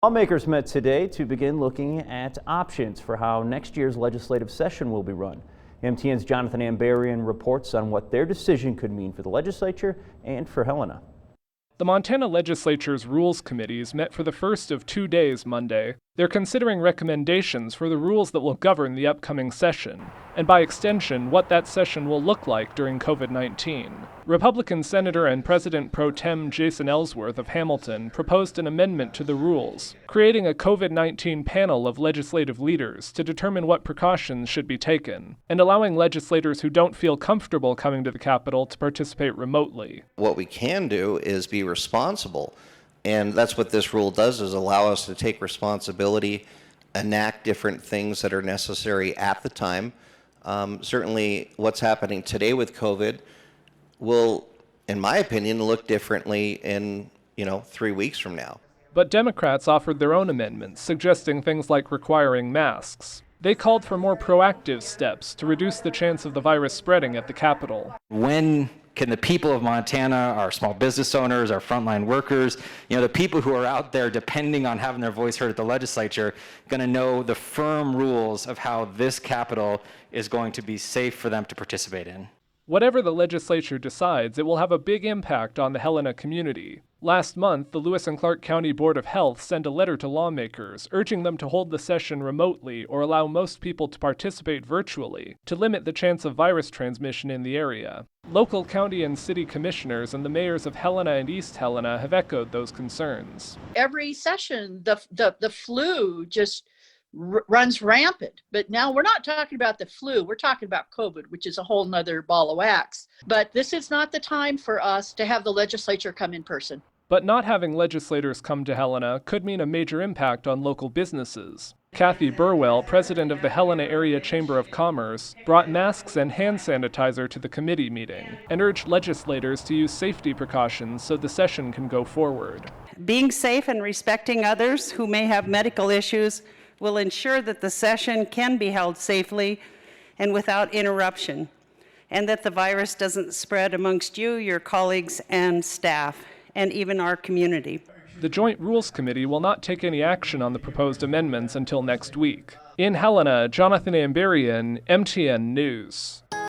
Lawmakers met today to begin looking at options for how next year's legislative session will be run. MTN's Jonathan Ambarian reports on what their decision could mean for the legislature and for Helena. The Montana Legislature's Rules Committees met for the first of 2 days Monday. They're considering recommendations for the rules that will govern the upcoming session, and by extension, what that session will look like during COVID-19. Republican Senator and President Pro Tem Jason Ellsworth of Hamilton proposed an amendment to the rules, creating a COVID-19 panel of legislative leaders to determine what precautions should be taken, and allowing legislators who don't feel comfortable coming to the Capitol to participate remotely. What we can do is be responsible. And that's what this rule does, is allow us to take responsibility, enact different things that are necessary at the time. Certainly what's happening today with COVID will, in my opinion, look differently in 3 weeks from now. But Democrats offered their own amendments, suggesting things like requiring masks. They called for more proactive steps to reduce the chance of the virus spreading at the Capitol. When can the people of Montana, our small business owners, our frontline workers, the people who are out there depending on having their voice heard at the legislature, going to know the firm rules of how this Capitol is going to be safe for them to participate in? Whatever the legislature decides, it will have a big impact on the Helena community. Last month, the Lewis and Clark County Board of Health sent a letter to lawmakers urging them to hold the session remotely or allow most people to participate virtually to limit the chance of virus transmission in the area. Local county and city commissioners and the mayors of Helena and East Helena have echoed those concerns. Every session, the flu just runs rampant. But now we're not talking about the flu, we're talking about COVID, which is a whole nother ball of wax. But this is not the time for us to have the legislature come in person. But not having legislators come to Helena could mean a major impact on local businesses. Kathy Burwell, president of the Helena Area Chamber of Commerce, brought masks and hand sanitizer to the committee meeting and urged legislators to use safety precautions so the session can go forward. Being safe and respecting others who may have medical issues will ensure that the session can be held safely and without interruption, and that the virus doesn't spread amongst you, your colleagues, and staff, and even our community. The Joint Rules Committee will not take any action on the proposed amendments until next week. In Helena, Jonathan Ambarian, MTN News.